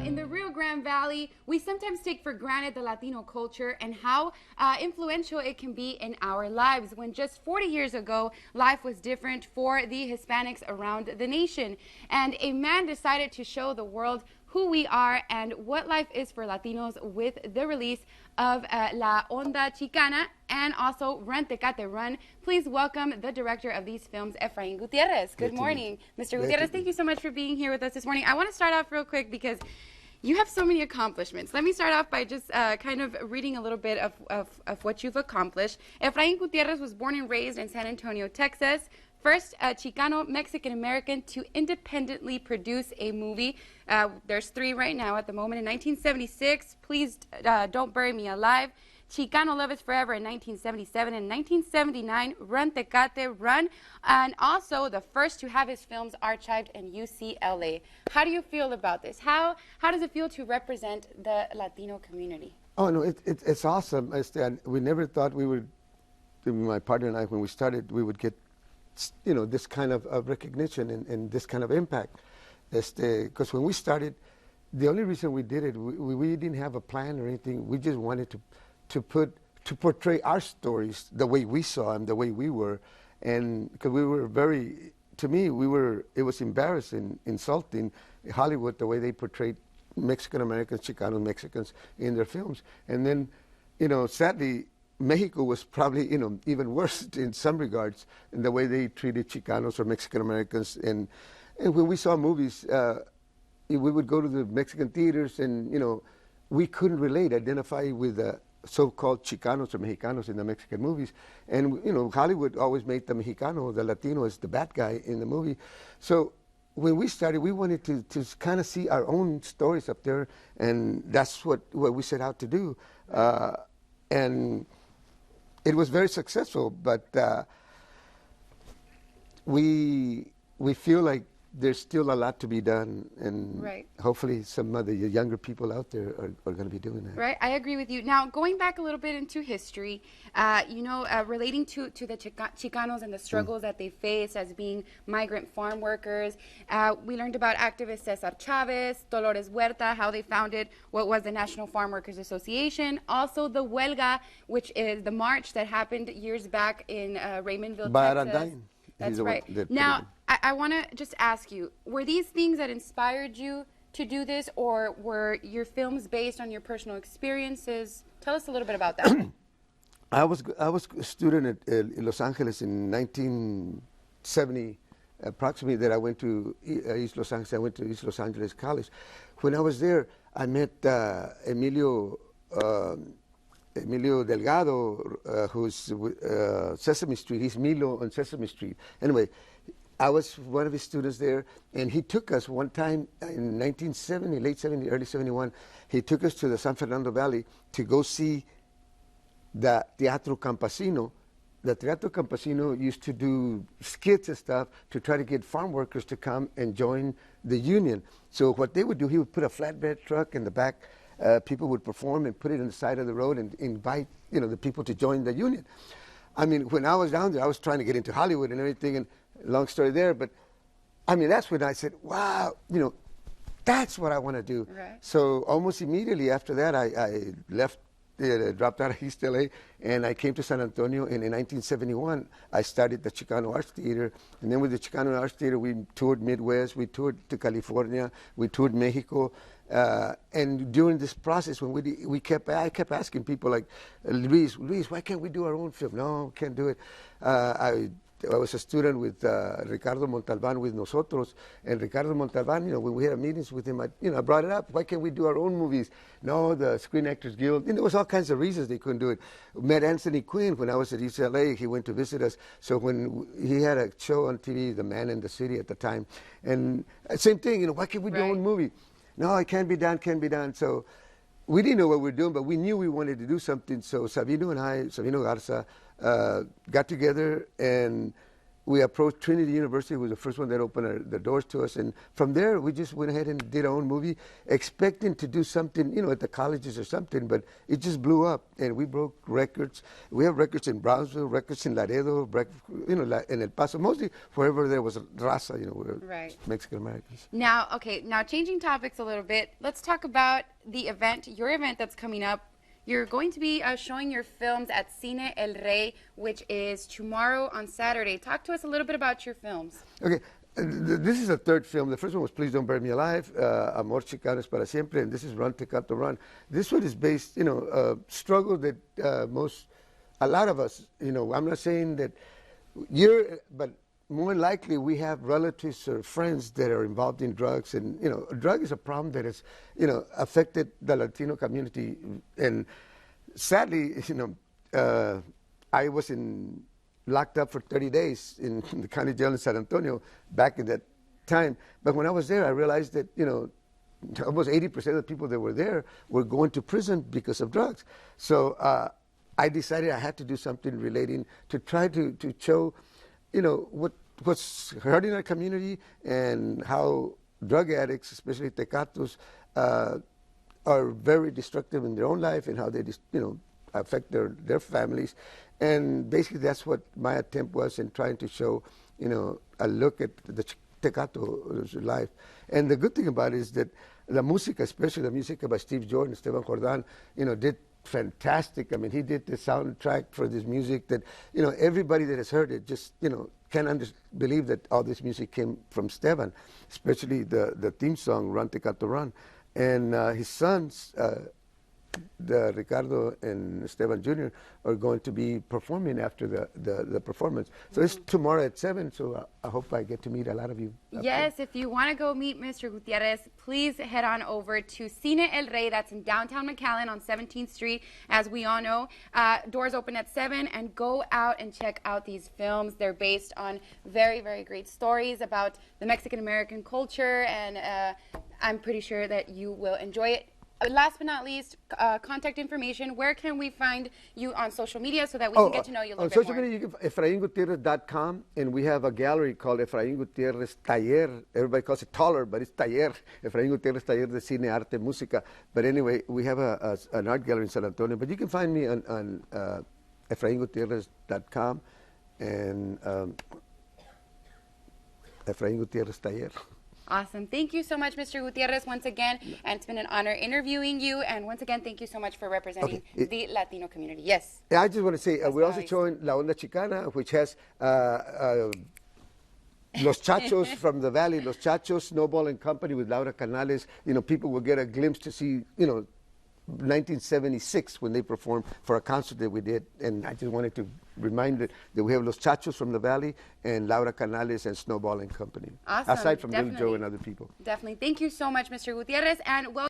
in the Rio Grande Valley, we sometimes take for granted the Latino culture and how influential it can be in our lives. When just 40 years ago, life was different for the Hispanics around the nation. And a man decided to show the world who we are and what life is for Latinos with the release of La Onda Chicana and also Run Tecate Run. Please welcome the director of these films, Efrain Gutierrez. Good morning, Mr. Gutierrez. Thank you so much for being here with us this morning. I want to start off real quick because you have so many accomplishments. Let me start off by just kind of reading a little bit of what you've accomplished. Efrain Gutierrez was born and raised in San Antonio, Texas. First Chicano Mexican American to independently produce a movie. There's 3 right now at the moment. In 1976, Please Don't Bury Me Alive. Chicano Love Is Forever in 1977. In 1979, Run Tecate Run. And also the first to have his films archived in UCLA. How do you feel about this? How does it feel to represent the Latino community? Oh, no, it's awesome. We never thought we would, my partner and I, when we started, we would get this kind of recognition and this kind of impact. Because when we started, the only reason we did it, we didn't have a plan or anything. We just wanted to portray our stories the way we saw them, the way we were. And because we were to me, it was embarrassing, insulting Hollywood, the way they portrayed Mexican Americans, Chicano Mexicans in their films. And then, sadly, Mexico was probably, even worse in some regards in the way they treated Chicanos or Mexican Americans. And when we saw movies, we would go to the Mexican theaters and, we couldn't identify with the so-called Chicanos or Mexicanos in the Mexican movies. And, Hollywood always made the Mexicano, the Latino, as the bad guy in the movie. So when we started, we wanted to kind of see our own stories up there. And that's what we set out to do. And it was very successful, but we feel like there's still a lot to be done, and hopefully some of the younger people out there are going to be doing that. Right, I agree with you. Now, going back a little bit into history, relating to the Chicanos and the struggles that they faced as being migrant farm workers, we learned about activist Cesar Chavez, Dolores Huerta, how they founded what was the National Farm Workers Association, also the Huelga, which is the march that happened years back in Raymondville, Texas. That's right. Now, I want to just ask you, were these things that inspired you to do this, or were your films based on your personal experiences? Tell us a little bit about that. I was a student in Los Angeles in 1970, approximately, that I went to East Los Angeles. I went to East Los Angeles College. When I was there, I met Emilio Delgado, who's Sesame Street. He's Milo on Sesame Street. Anyway, I was one of his students there, and he took us one time in 1970, late 70, early 71, he took us to the San Fernando Valley to go see the Teatro Campesino. The Teatro Campesino used to do skits and stuff to try to get farm workers to come and join the union. So what they would do, he would put a flatbed truck in the back. People would perform and put it on the side of the road and invite, the people to join the union. I mean, when I was down there, I was trying to get into Hollywood and everything, and long story there, but I mean, that's when I said, wow, that's what I want to do. Right. So almost immediately after that, I left, dropped out of East LA, and I came to San Antonio, and in 1971, I started the Chicano Arts Theater, and then with the Chicano Arts Theater, we toured Midwest, we toured to California, we toured Mexico, and during this process, when I kept asking people like, Luis, why can't we do our own film? No, can't do it. I was a student with Ricardo Montalban with Nosotros, and Ricardo Montalban, when we had meetings with him, I brought it up. Why can't we do our own movies? No, the Screen Actors Guild. There was all kinds of reasons they couldn't do it. Met Anthony Quinn when I was at UCLA. He went to visit us. So when he had a show on TV, The Man in the City at the time, and same thing. Why can't we do our own movie? No, it can't be done. So we didn't know what we were doing, but we knew we wanted to do something. So Sabino Garza, got together, and we approached Trinity University, who was the first one that opened the doors to us. And from there, we just went ahead and did our own movie, expecting to do something, at the colleges or something, but it just blew up. And we broke records. We have records in Brownsville, records in Laredo, in El Paso, mostly wherever there was raza, where right. Mexican Americans. Now, changing topics a little bit, let's talk about the event, your event that's coming up. You're going to be showing your films at Cine El Rey, which is tomorrow on Saturday. Talk to us a little bit about your films. Okay, this is a third film. The first one was Please Don't Bury Me Alive, Amor Chicano es para siempre, and this is Run Tecato Run. This one is based, struggle that a lot of us, I'm not saying that but more likely we have relatives or friends that are involved in drugs, and drug is a problem that has affected the Latino community. And sadly, I was locked up for 30 days in the county jail in San Antonio back in that time. But when I was there, I realized that almost 80% of the people that were there were going to prison because of drugs. So I decided I had to do something relating to try to show what's hurting our community and how drug addicts, especially tecatos, are very destructive in their own life and how they affect their families. And basically that's what my attempt was in trying to show a look at the tecato's life. And the good thing about it is that the música, especially the music by Steve Jordan, Esteban Jordan, did fantastic. I mean, he did the soundtrack for this music that, everybody that has heard it just, can't believe that all this music came from Esteban, especially the theme song, Run Tecato Run. And his sons, Ricardo and Esteban Jr., are going to be performing after the performance. So it's tomorrow at 7, so I hope I get to meet a lot of you. Yes, if you want to go meet Mr. Gutierrez, please head on over to Cine El Rey. That's in downtown McAllen on 17th Street. As we all know, doors open at 7, and go out and check out these films. They're based on very, very great stories about the Mexican-American culture, and I'm pretty sure that you will enjoy it. Last but not least, contact information. Where can we find you on social media so that we can get to know you a little bit more? On social media, you can EfrainGutierrez.com, and we have a gallery called Efrain Gutierrez Taller. Everybody calls it taller, but it's Taller. Efrain Gutierrez Taller de Cine, Arte, Música. But anyway, we have an art gallery in San Antonio. But you can find me on EfrainGutierrez.com and Efrain Gutierrez Taller. Awesome. Thank you so much, Mr. Gutierrez, once again. And it's been an honor interviewing you. And once again, thank you so much for representing the Latino community. Yes. I just want to say, we're also showing La Onda Chicana, which has Los Chachos from the Valley, Los Chachos, Snowball and Company with Laura Canales. People will get a glimpse to see, 1976 when they performed for a concert that we did. And I just wanted to remind that we have Los Chachos from the Valley and Laura Canales and Snowball and Company. Awesome. Aside from Little Joe and other people. Definitely. Thank you so much, Mr. Gutierrez. And well.